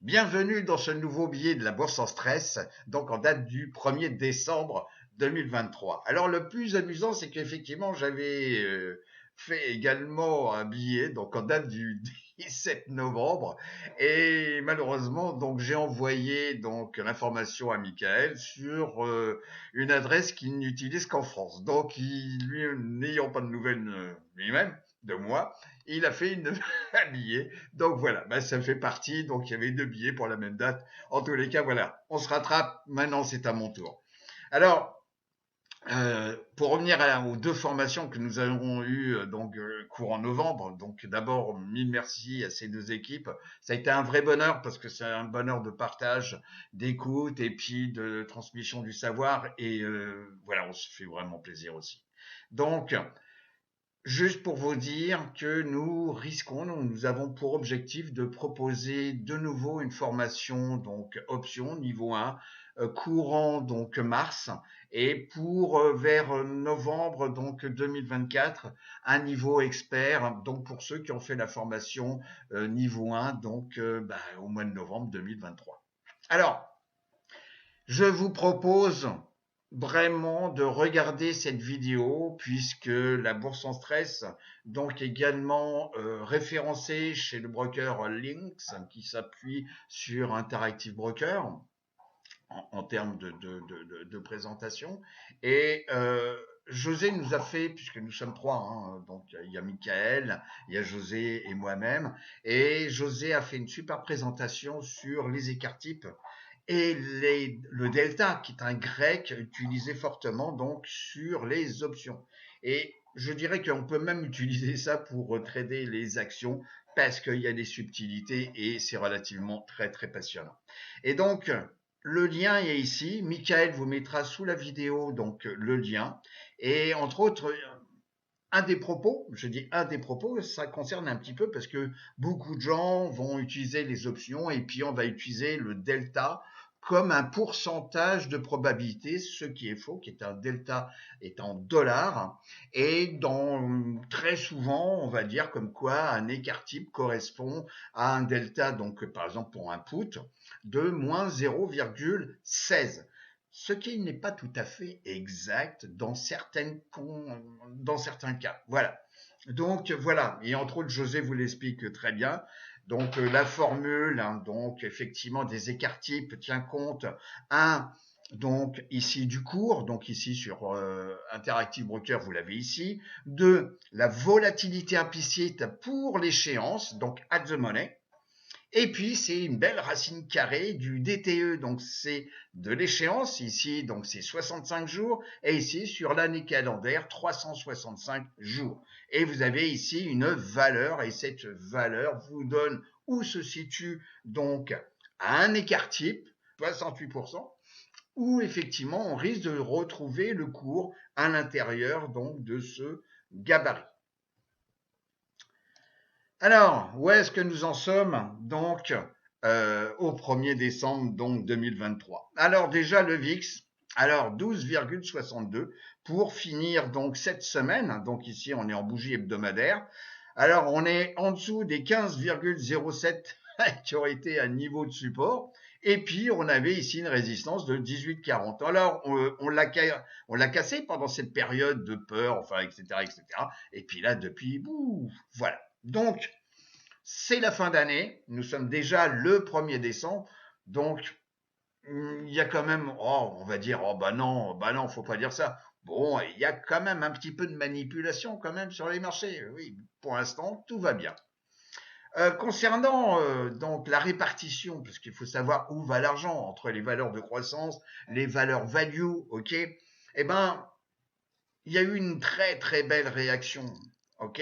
Bienvenue dans ce nouveau billet de la Bourse en stress, donc en date du 1er décembre 2023. Alors le plus amusant, c'est qu'effectivement, j'avais fait également un billet, donc en date du 17 novembre, et malheureusement, donc j'ai envoyé donc l'information à Michael sur une adresse qu'il n'utilise qu'en France. Donc, lui, n'ayant pas de nouvelles lui-même de moi, il a fait un billet donc voilà, bah, ça fait partie. Donc il y avait deux billets pour la même date. En tous les cas, voilà, on se rattrape. Maintenant, c'est à mon tour. Alors, pour revenir aux deux formations que nous avons eues courant novembre, donc d'abord mille merci à ces deux équipes. Ça a été un vrai bonheur parce que c'est un bonheur de partage, d'écoute et puis de transmission du savoir et voilà, on se fait vraiment plaisir aussi. Donc, juste pour vous dire que nous avons pour objectif de proposer de nouveau une formation, donc option niveau 1, courant donc mars, et pour vers novembre donc 2024, un niveau expert, donc pour ceux qui ont fait la formation niveau 1, au mois de novembre 2023. Alors, je vous propose vraiment de regarder cette vidéo puisque la bourse en stress, donc également référencée chez le broker Lynx qui s'appuie sur Interactive Broker en termes de présentation. Et José nous a fait, puisque nous sommes trois, hein, donc il y a Michael, il y a José et moi-même, et José a fait une super présentation sur les écarts types et le delta, qui est un grec utilisé fortement donc sur les options. Et je dirais qu'on peut même utiliser ça pour trader les actions parce qu'il y a des subtilités et c'est relativement très très passionnant. Et donc, le lien est ici. Michael vous mettra sous la vidéo donc le lien. Et entre autres, un des propos, je dis un des propos, ça concerne un petit peu parce que beaucoup de gens vont utiliser les options et puis on va utiliser le delta comme un pourcentage de probabilité, ce qui est faux, qui est un delta est en dollars. Et très souvent, on va dire comme quoi un écart type correspond à un delta, donc par exemple pour un put, de moins 0,16, ce qui n'est pas tout à fait exact dans certains cas. Voilà. Donc voilà, et entre autres, José vous l'explique très bien. Donc la formule, hein, donc effectivement des écarts types tient compte un donc ici du cours, donc ici sur Interactive Broker, vous l'avez ici. Deux, la volatilité implicite pour l'échéance, donc at the money. Et puis, c'est une belle racine carrée du DTE, donc c'est de l'échéance, ici, donc c'est 65 jours, et ici, sur l'année calendaire, 365 jours. Et vous avez ici une valeur, et cette valeur vous donne où se situe donc un écart type, 68%, où effectivement on risque de retrouver le cours à l'intérieur donc de ce gabarit. Alors, où est-ce que nous en sommes donc au 1er décembre donc 2023? Alors déjà le VIX, alors 12,62 pour finir donc cette semaine. Donc ici on est en bougie hebdomadaire. Alors on est en dessous des 15,07 qui auraient été un niveau de support. Et puis on avait ici une résistance de 18,40. Alors on l'a cassé pendant cette période de peur, enfin etc. etc. Et puis là depuis, voilà. Donc, c'est la fin d'année. Nous sommes déjà le 1er décembre. Donc, il y a quand même, on va dire, bah non, faut pas dire ça. Bon, il y a quand même un petit peu de manipulation quand même sur les marchés. Oui, pour l'instant, tout va bien. Concernant donc la répartition, parce qu'il faut savoir où va l'argent entre les valeurs de croissance, les valeurs value, ok. Eh ben, il y a eu une très très belle réaction, ok.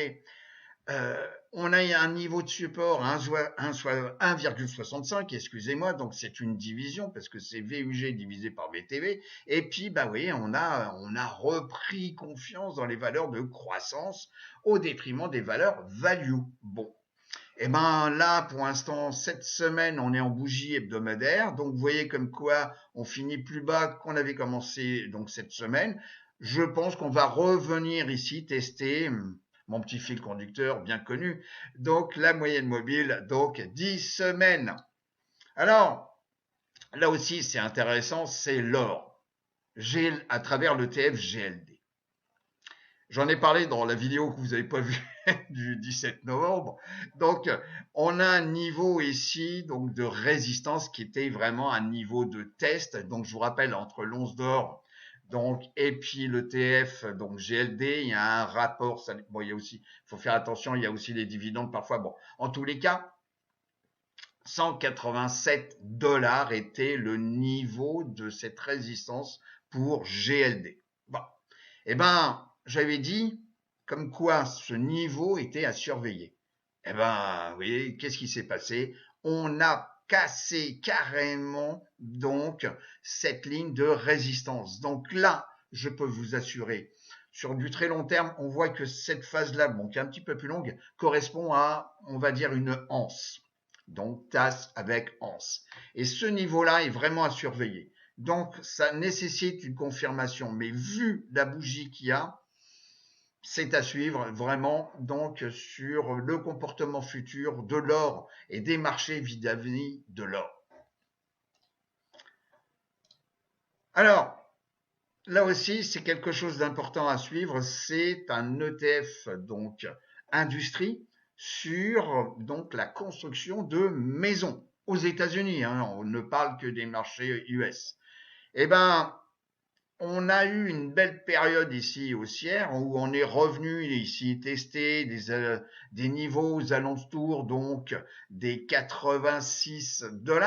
On a un niveau de support à 1,65, excusez-moi, donc c'est une division parce que c'est VUG divisé par VTV. Et puis, bah oui, on a repris confiance dans les valeurs de croissance au détriment des valeurs value. Bon. Et ben là, pour l'instant, cette semaine, on est en bougie hebdomadaire. Donc, vous voyez comme quoi on finit plus bas qu'on avait commencé donc cette semaine. Je pense qu'on va revenir ici tester mon petit fil conducteur bien connu. Donc, la moyenne mobile, donc 10 semaines. Alors, là aussi, c'est intéressant, c'est l'or, à travers l'ETF GLD. J'en ai parlé dans la vidéo que vous n'avez pas vue du 17 novembre. Donc, on a un niveau ici donc de résistance qui était vraiment un niveau de test. Donc, je vous rappelle, entre l'once d'or donc et puis l'ETF donc GLD, il y a un rapport. Bon, il y a aussi, faut faire attention, il y a aussi les dividendes parfois. Bon, en tous les cas, 187 $ était le niveau de cette résistance pour GLD. Bon, eh ben, j'avais dit comme quoi ce niveau était à surveiller. Eh ben, vous voyez, qu'est-ce qui s'est passé? On a cassé carrément donc cette ligne de résistance. Donc là, je peux vous assurer, sur du très long terme, on voit que cette phase-là, bon, qui est un petit peu plus longue, correspond à, on va dire, une anse. Donc tasse avec anse. Et ce niveau-là est vraiment à surveiller. Donc ça nécessite une confirmation. Mais vu la bougie qu'il y a, c'est à suivre vraiment donc sur le comportement futur de l'or et des marchés vis-à-vis de l'or. Alors, là aussi, c'est quelque chose d'important à suivre. C'est un ETF donc industrie sur donc la construction de maisons aux États-Unis. Hein, on ne parle que des marchés US. Eh ben, on a eu une belle période ici haussière où on est revenu ici tester des niveaux aux alentours donc des 86 $.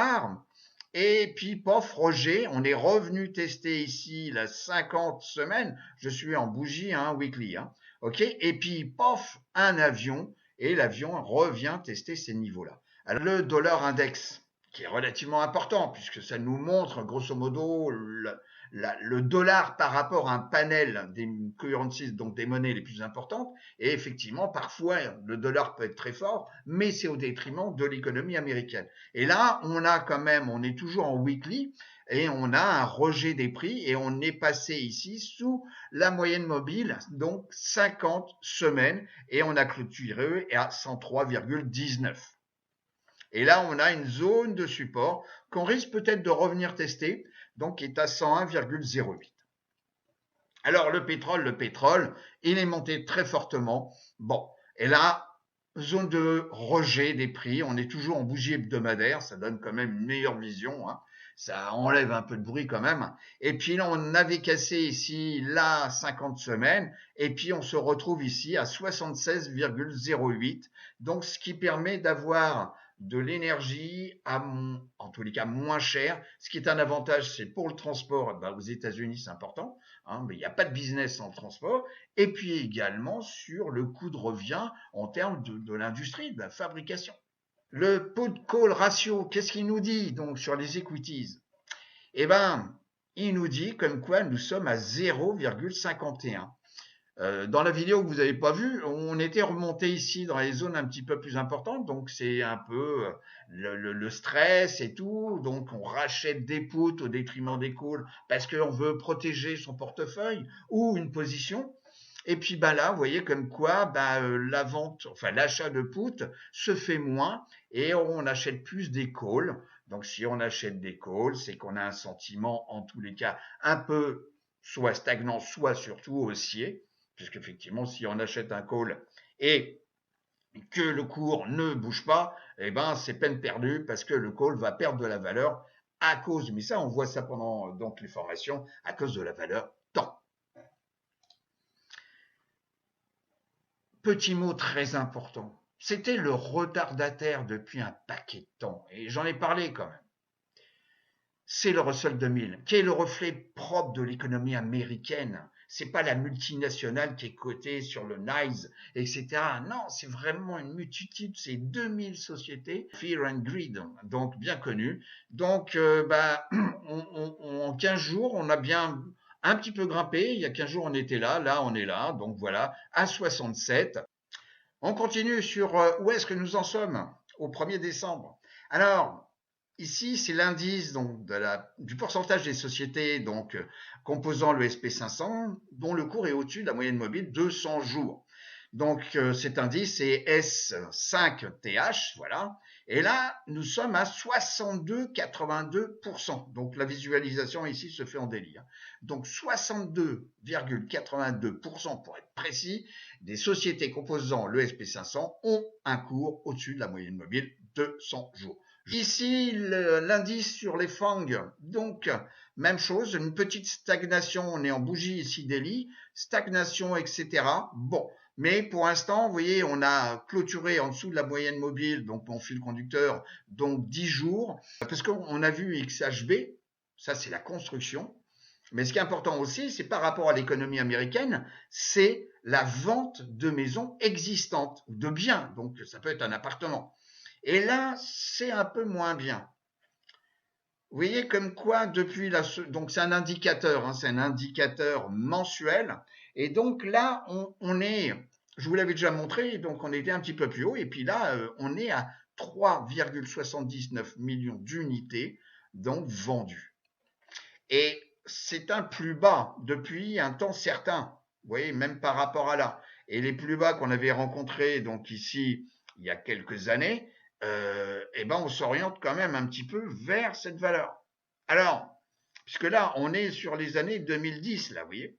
Et puis, pof, Roger, on est revenu tester ici la 50 semaines. Je suis en bougie, hein, weekly. Hein, ok. Et puis, pof, un avion. Et l'avion revient tester ces niveaux-là. Alors, le dollar index, qui est relativement important, puisque ça nous montre, grosso modo, le dollar par rapport à un panel des currencies, donc des monnaies les plus importantes. Et effectivement, parfois, le dollar peut être très fort, mais c'est au détriment de l'économie américaine. Et là, on est toujours en weekly et on a un rejet des prix et on est passé ici sous la moyenne mobile, donc 50 semaines, et on a clôturé à 103,19. Et là, on a une zone de support qu'on risque peut-être de revenir tester, donc qui est à 101,08. Alors le pétrole, il est monté très fortement. Bon, et là, zone de rejet des prix, on est toujours en bougie hebdomadaire, ça donne quand même une meilleure vision, hein. Ça enlève un peu de bruit quand même. Et puis là, on avait cassé ici la 50 semaines, et puis on se retrouve ici à 76,08. Donc ce qui permet d'avoir de l'énergie en tous les cas moins cher. Ce qui est un avantage, c'est pour le transport, aux États-Unis, c'est important, hein, mais il n'y a pas de business sans le transport. Et puis également sur le coût de revient en termes de l'industrie, de la fabrication. Le put-call ratio, qu'est-ce qu'il nous dit donc sur les equities? Eh ben, il nous dit comme quoi nous sommes à 0,51. Dans la vidéo que vous n'avez pas vue, on était remonté ici dans les zones un petit peu plus importantes, donc c'est un peu le stress et tout, donc on rachète des puts au détriment des calls parce qu'on veut protéger son portefeuille ou une position. Et puis là, vous voyez comme quoi la vente, enfin l'achat de puts se fait moins et on achète plus des calls. Donc si on achète des calls, c'est qu'on a un sentiment en tous les cas un peu soit stagnant, soit surtout haussier, puisqu'effectivement si on achète un call et que le cours ne bouge pas, eh ben c'est peine perdue parce que le call va perdre de la valeur à cause, mais ça on voit ça pendant donc les formations, à cause de la valeur temps. Petit mot très important, c'était le retardataire depuis un paquet de temps, et j'en ai parlé quand même. C'est le Russell 2000, qui est le reflet propre de l'économie américaine. C'est pas la multinationale qui est cotée sur le NYSE, etc. Non, c'est vraiment une multitude, c'est 2000 sociétés, Fear and Greed, donc bien connues. Donc, en 15 jours, on a bien un petit peu grimpé. Il y a 15 jours, on était là on est là. Donc voilà, à 67. On continue sur où est-ce que nous en sommes au 1er décembre. Alors, ici, c'est l'indice donc du pourcentage des sociétés donc composant le SP500 dont le cours est au-dessus de la moyenne mobile de 100 jours. Donc cet indice est S5TH, voilà. Et là, nous sommes à 62,82%. Donc la visualisation ici se fait en daily. Donc 62,82% pour être précis, des sociétés composant le SP500 ont un cours au-dessus de la moyenne mobile de 100 jours. Ici, l'indice sur les FANG, donc même chose, une petite stagnation, on est en bougie ici daily, stagnation, etc. Bon, mais pour l'instant, vous voyez, on a clôturé en dessous de la moyenne mobile, donc mon fil conducteur, donc 10 jours, parce qu'on a vu XHB, ça c'est la construction, mais ce qui est important aussi, c'est par rapport à l'économie américaine, c'est la vente de maisons existantes, ou de biens, donc ça peut être un appartement. Et là, c'est un peu moins bien. Vous voyez comme quoi depuis donc c'est un indicateur, hein, c'est un indicateur mensuel. Et donc là, on est, je vous l'avais déjà montré, donc on était un petit peu plus haut. Et puis là, on est à 3,79 millions d'unités donc vendues. Et c'est un plus bas depuis un temps certain. Vous voyez, même par rapport à là. Et les plus bas qu'on avait rencontrés donc ici il y a quelques années, eh ben on s'oriente quand même un petit peu vers cette valeur. Alors, puisque là, on est sur les années 2010, là, vous voyez.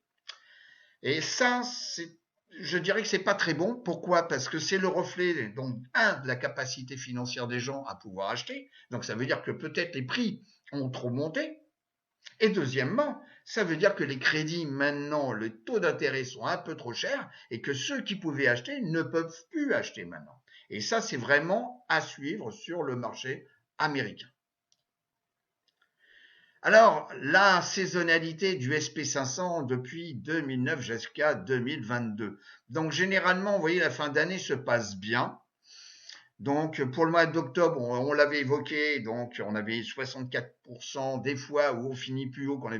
Et ça, je dirais que c'est pas très bon. Pourquoi? Parce que c'est le reflet, donc, de la capacité financière des gens à pouvoir acheter. Donc, ça veut dire que peut-être les prix ont trop monté. Et deuxièmement, ça veut dire que les crédits, maintenant, le taux d'intérêt sont un peu trop chers et que ceux qui pouvaient acheter ne peuvent plus acheter maintenant. Et ça, c'est vraiment à suivre sur le marché américain. Alors, la saisonnalité du SP500 depuis 2009 jusqu'à 2022. Donc, généralement, vous voyez, la fin d'année se passe bien. Donc, pour le mois d'octobre, on l'avait évoqué, donc on avait 64% des fois où on finit plus haut qu'on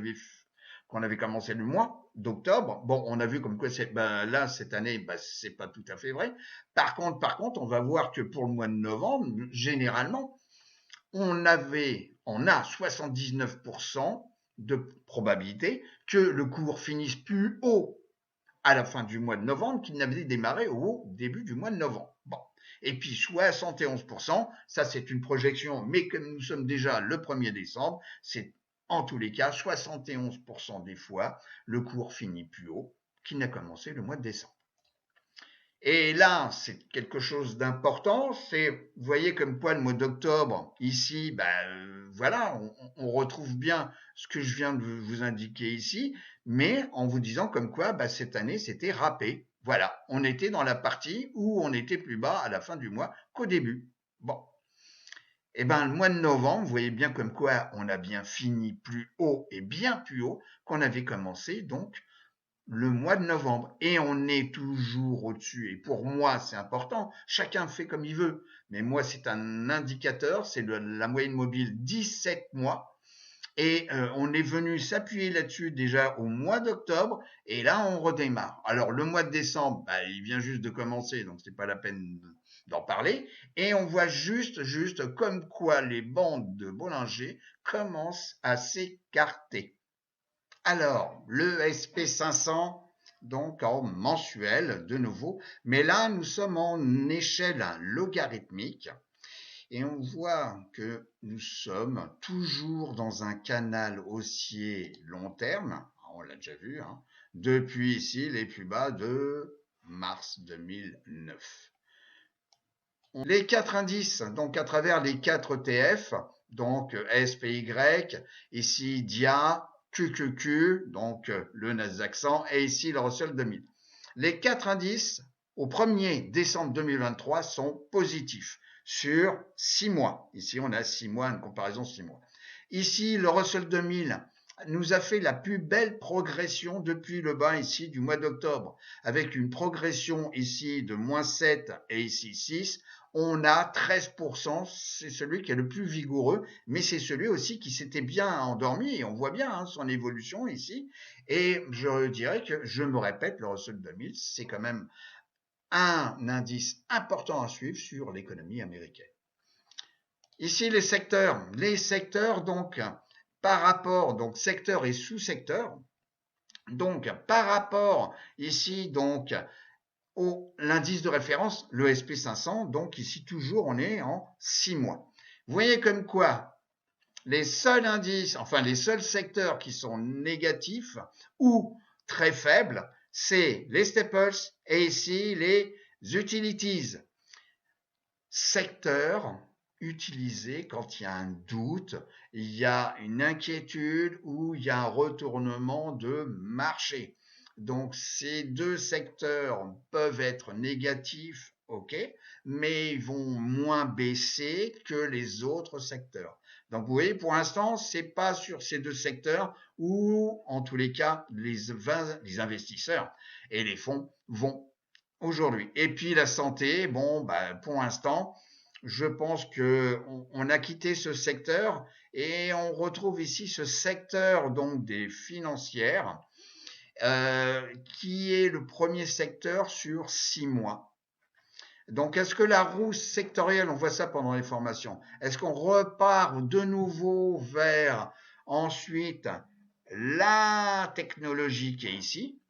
avait commencé le mois d'octobre. Bon, on a vu comme quoi là, cette année, c'est pas tout à fait vrai. Par contre, on va voir que pour le mois de novembre, généralement, on a 79% de probabilité que le cours finisse plus haut à la fin du mois de novembre qu'il n'avait démarré au début du mois de novembre. Bon. Et puis 71%, ça c'est une projection, mais comme nous sommes déjà le 1er décembre, c'est en tous les cas 71% des fois le cours finit plus haut qu'il n'a commencé le mois de décembre. Et là, c'est quelque chose d'important, c'est, vous voyez comme quoi le mois d'octobre, ici, voilà, on retrouve bien ce que je viens de vous indiquer ici, mais en vous disant comme quoi cette année, c'était râpé. Voilà, on était dans la partie où on était plus bas à la fin du mois qu'au début. Bon. Et le mois de novembre, vous voyez bien comme quoi on a bien fini plus haut et bien plus haut qu'on avait commencé, donc, le mois de novembre et on est toujours au-dessus. Et pour moi, c'est important. Chacun fait comme il veut. Mais moi, c'est un indicateur. C'est la moyenne mobile 17 mois. Et on est venu s'appuyer là-dessus déjà au mois d'octobre. Et là, on redémarre. Alors, le mois de décembre, il vient juste de commencer. Donc, c'est pas la peine d'en parler. Et on voit juste comme quoi les bandes de Bollinger commencent à s'écarter. Alors, le SP500, donc en mensuel de nouveau, mais là nous sommes en échelle logarithmique et on voit que nous sommes toujours dans un canal haussier long terme, on l'a déjà vu, hein, depuis ici les plus bas de mars 2009. Les 4 indices, donc à travers les 4 ETF, donc SPY, ici DIA, QQQ, donc le Nasdaq 100, et ici le Russell 2000. Les 4 indices au 1er décembre 2023 sont positifs sur 6 mois. Ici, on a 6 mois, une comparaison 6 mois. Ici, le Russell 2000 nous a fait la plus belle progression depuis le bas ici du mois d'octobre, avec une progression ici de moins 7 et ici 6. On a 13%, c'est celui qui est le plus vigoureux, mais c'est celui aussi qui s'était bien endormi, et on voit bien son évolution ici. Et je dirais que, je me répète, le Russell 2000, c'est quand même un indice important à suivre sur l'économie américaine. Ici, les secteurs, donc, par rapport, donc, secteur et sous-secteur. Donc, par rapport, ici, donc, l'indice de référence, le SP500. Donc ici, toujours, on est en 6 mois. Vous voyez comme quoi les seuls indices, enfin les seuls secteurs qui sont négatifs ou très faibles, c'est les staples et ici les utilities. Secteurs utilisés quand il y a un doute, il y a une inquiétude ou il y a un retournement de marché. Donc ces deux secteurs peuvent être négatifs, ok, mais ils vont moins baisser que les autres secteurs. Donc vous voyez, pour l'instant, c'est pas sur ces deux secteurs où, en tous les cas, les investisseurs et les fonds vont aujourd'hui. Et puis la santé, bon, bah, pour l'instant, je pense que on a quitté ce secteur et on retrouve ici ce secteur donc des financières qui est le premier secteur sur 6 mois. Donc, est-ce que la roue sectorielle, on voit ça pendant les formations, est-ce qu'on repart de nouveau vers ensuite la technologie qui est ici,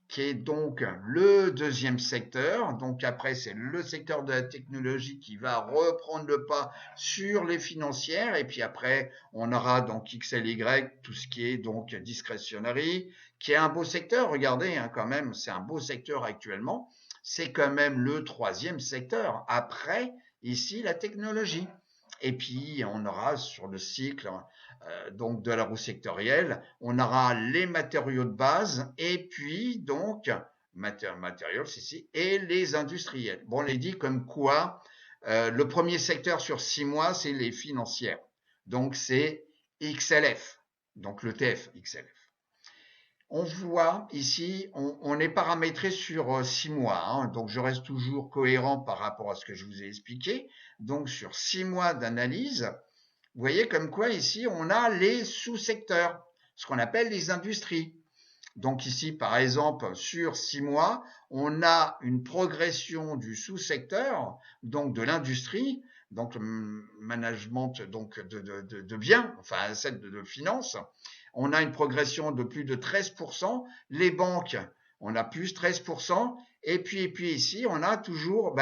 qui est donc le deuxième secteur. Donc après, c'est le secteur de la technologie qui va reprendre le pas sur les financières. Et puis après, on aura donc XLY, tout ce qui est donc discretionary, qui est un beau secteur. Regardez, hein, quand même, c'est un beau secteur actuellement. C'est quand même le troisième secteur. Après, ici, la technologie. Et puis, on aura sur le cycle donc de la roue sectorielle, on aura les matériaux de base et puis donc matériaux ici et les industriels. Bon, on les dit comme quoi le premier secteur sur 6 mois, c'est les financières. Donc c'est XLF, donc l'ETF XLF. On voit ici, on est paramétré sur 6 mois, hein, donc je reste toujours cohérent par rapport à ce que je vous ai expliqué. Donc sur 6 mois d'analyse, vous voyez comme quoi ici, on a les sous-secteurs, ce qu'on appelle les industries. Donc ici, par exemple, sur 6 mois, on a une progression du sous-secteur, donc de l'industrie, donc le management donc de biens, enfin celle de finances. On a une progression de plus de 13%. Les banques, on a plus 13%. Et puis ici, on a toujours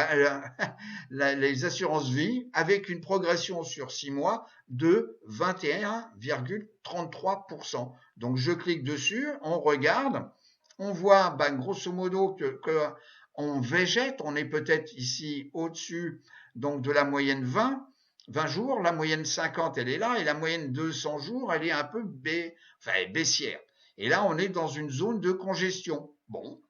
les assurances vie avec une progression sur 6 mois de 21,33%. Donc je clique dessus, on regarde, on voit grosso modo que on végète, on est peut-être ici au-dessus donc de la moyenne 20 jours, la moyenne 50 elle est là et la moyenne 200 jours elle est un peu baissière. Et là on est dans une zone de congestion. Bon,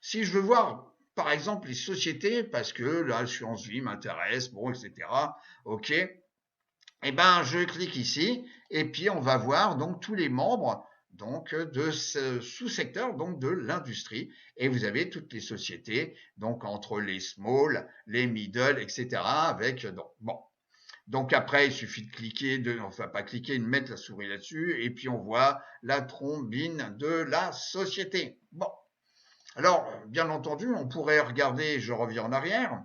si je veux voir par exemple les sociétés, parce que l'assurance vie m'intéresse, bon, etc. Ok, eh ben je clique ici et puis on va voir donc tous les membres donc de ce sous-secteur donc de l'industrie et vous avez toutes les sociétés donc entre les small, les middle, etc. avec donc après il suffit de cliquer, enfin pas cliquer, de mettre la souris là-dessus et puis on voit la trombine de la société. Bon, alors bien entendu on pourrait regarder, je reviens en arrière.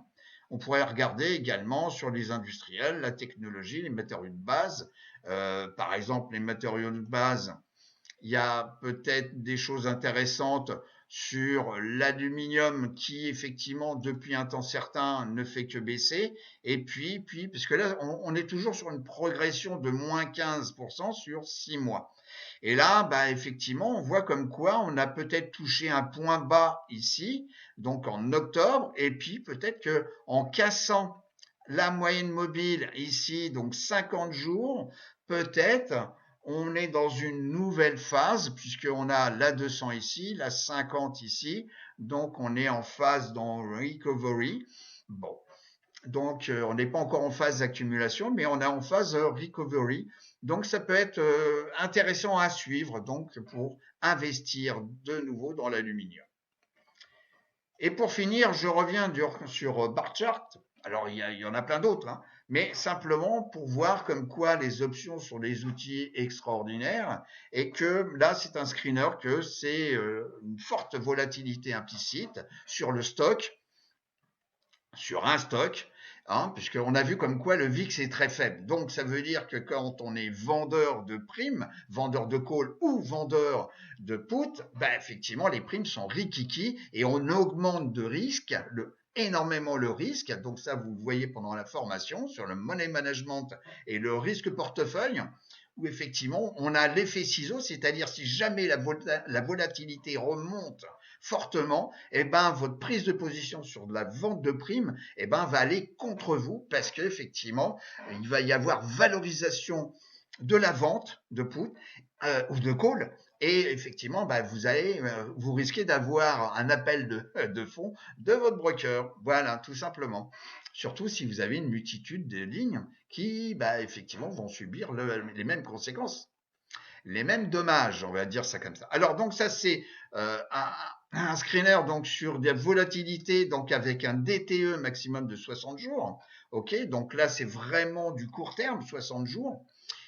On pourrait regarder également sur les industriels, la technologie, les matériaux de base. Par exemple, les matériaux de base, il y a peut-être des choses intéressantes sur l'aluminium qui, effectivement, depuis un temps certain, ne fait que baisser. Et puis puisque là, on est toujours sur une progression de moins 15% sur 6 mois. Et là, effectivement, on voit comme quoi on a peut-être touché un point bas ici, donc en octobre, et puis peut-être que en cassant la moyenne mobile ici, donc 50 jours, peut-être on est dans une nouvelle phase puisqu'on a la 200 ici, la 50 ici, donc on est en phase dans recovery. Bon, donc on n'est pas encore en phase d'accumulation, mais on est en phase recovery. Donc ça peut être intéressant à suivre donc pour investir de nouveau dans l'aluminium. Et pour finir, je reviens sur bar chart. Alors il y en a plein d'autres, hein, mais simplement pour voir comme quoi les options sont des outils extraordinaires et que là c'est un screener que c'est une forte volatilité implicite sur le stock, sur un stock. hein, puisqu'on a vu comme quoi le VIX est très faible. Donc ça veut dire que quand on est vendeur de primes, vendeur de call ou vendeur de put, ben effectivement les primes sont rikiki et on augmente de risque, énormément le risque. Donc ça vous le voyez pendant la formation sur le money management et le risque portefeuille, où effectivement on a l'effet ciseau, c'est-à-dire si jamais la volatilité remonte fortement, eh ben votre prise de position sur de la vente de primes, eh ben va aller contre vous parce qu'effectivement il va y avoir valorisation de la vente de put ou de call. Et effectivement, bah, vous risquez d'avoir un appel de fonds de votre broker. Voilà, tout simplement. Surtout si vous avez une multitude de lignes qui, bah, effectivement, vont subir les mêmes conséquences, les mêmes dommages, on va dire ça comme ça. Alors donc ça c'est un screener donc sur des volatilités donc avec un DTE maximum de 60 jours. Ok, donc là c'est vraiment du court terme, 60 jours.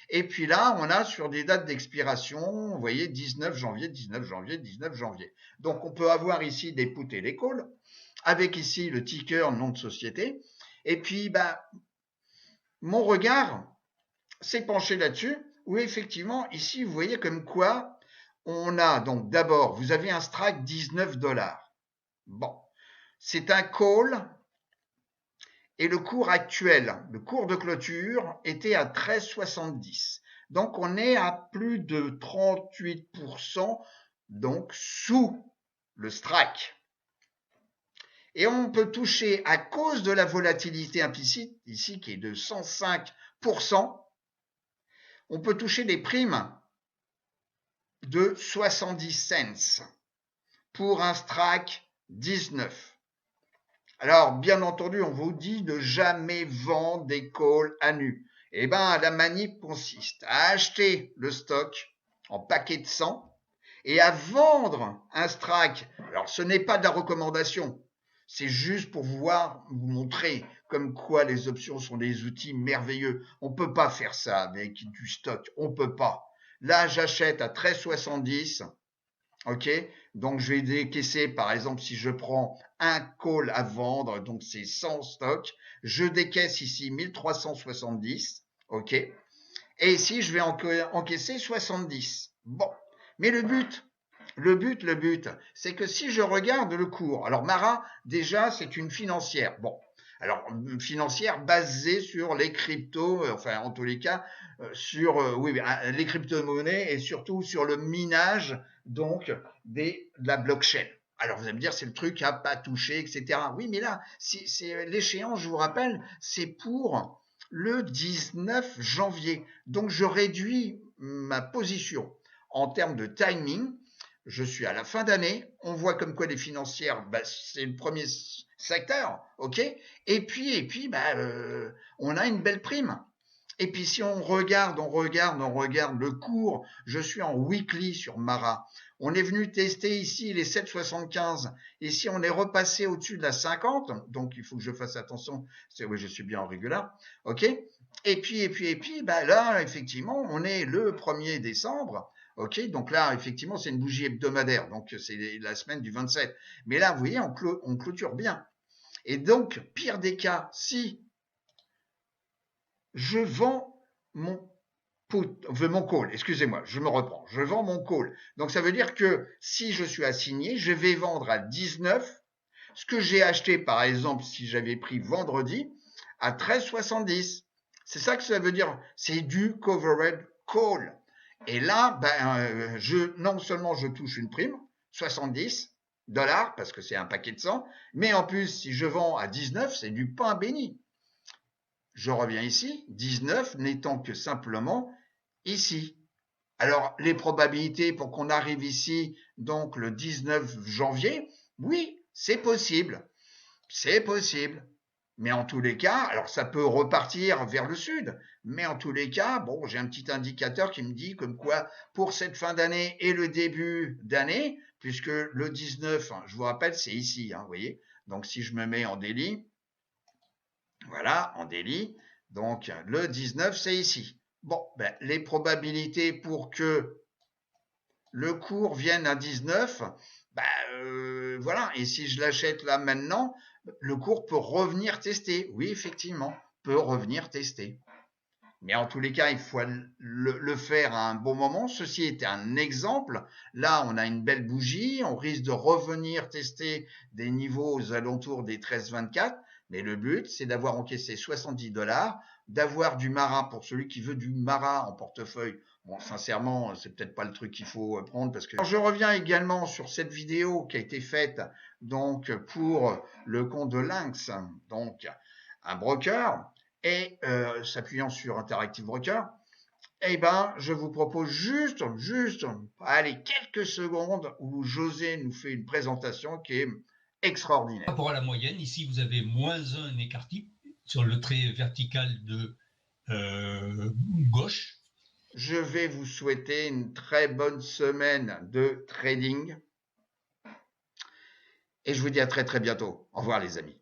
Et puis là, on a sur des dates d'expiration, vous voyez, 19 janvier, 19 janvier, 19 janvier. Donc, on peut avoir ici des puts et des calls, avec ici le ticker, nom de société. Et puis, bah, mon regard s'est penché là-dessus, où effectivement, ici, vous voyez comme quoi on a, donc d'abord, vous avez un strike 19 $. Bon, c'est un call et le cours actuel, le cours de clôture, était à 13,70. Donc on est à plus de 38%, donc sous le strike. Et on peut toucher, à cause de la volatilité implicite, ici qui est de 105%, on peut toucher des primes de 70 cents pour un strike 19. Alors, bien entendu, on vous dit de jamais vendre des calls à nu. Eh bien, la manip consiste à acheter le stock en paquet de 100 et à vendre un strike. Alors, ce n'est pas de la recommandation. C'est juste pour vous montrer comme quoi les options sont des outils merveilleux. On ne peut pas faire ça avec du stock. On ne peut pas. Là, j'achète à 13,70. Ok, donc je vais décaisser, par exemple, si je prends un call à vendre, donc c'est 100 stocks, je décaisse ici 1370, ok, et ici je vais encaisser 70. Bon, mais le but, c'est que si je regarde le cours, alors Mara, déjà, c'est une financière. Bon, alors financière basée sur les cryptos, enfin en tous les cas, sur les crypto-monnaies et surtout sur le minage donc de la blockchain. Alors vous allez me dire c'est le truc à pas toucher, etc. Oui, mais là, c'est l'échéance, je vous rappelle, c'est pour le 19 janvier. Donc je réduis ma position en termes de timing. Je suis à la fin d'année, on voit comme quoi les financières, bah, c'est le premier secteur, ok. Et puis, bah, on a une belle prime. Et puis si on regarde le cours, je suis en weekly sur Mara. On est venu tester ici les 7,75. Ici, on est repassé au-dessus de la 50. Donc, il faut que je fasse attention. Oui, je suis bien en régulier. OK. Et puis, bah là, effectivement, on est le 1er décembre. OK. Donc là, effectivement, c'est une bougie hebdomadaire. Donc, c'est la semaine du 27. Mais là, vous voyez, on clôture bien. Et donc, pire des cas, si je vends mon call, excusez-moi, je me reprends, je vends mon call. Donc ça veut dire que si je suis assigné, je vais vendre à 19 ce que j'ai acheté par exemple si j'avais pris vendredi à 13,70. C'est ça que ça veut dire, c'est du covered call. Et là, non seulement je touche une prime, 70 $ parce que c'est un paquet de 100, mais en plus si je vends à 19, c'est du pain béni. Je reviens ici, 19 n'étant que simplement ici. Alors, les probabilités pour qu'on arrive ici, donc le 19 janvier, oui, c'est possible. C'est possible. Mais en tous les cas, alors ça peut repartir vers le sud, mais en tous les cas, bon, j'ai un petit indicateur qui me dit comme quoi pour cette fin d'année et le début d'année, puisque le 19, je vous rappelle, c'est ici, vous voyez. Donc si je me mets en daily, voilà, en daily. Donc, le 19, c'est ici. Bon, ben, les probabilités pour que le cours vienne à 19, voilà. Et si je l'achète là maintenant, Le cours peut revenir tester. Oui, effectivement, peut revenir tester. Mais en tous les cas, il faut le faire à un bon moment. Ceci est un exemple. Là, on a une belle bougie. On risque de revenir tester des niveaux aux alentours des 13,24. Mais le but, c'est d'avoir encaissé 70 $, d'avoir du marin pour celui qui veut du marin en portefeuille. Bon, sincèrement, c'est peut-être pas le truc qu'il faut prendre parce que. Alors, je reviens également sur cette vidéo qui a été faite donc pour le compte de Lynx, donc un broker, et s'appuyant sur Interactive Broker. Eh ben, je vous propose juste, allez, quelques secondes où José nous fait une présentation qui est extraordinaire. Par rapport à la moyenne, ici vous avez -1 écart type sur le trait vertical de gauche. Je vais vous souhaiter une très bonne semaine de trading. Et je vous dis à très bientôt. Au revoir les amis.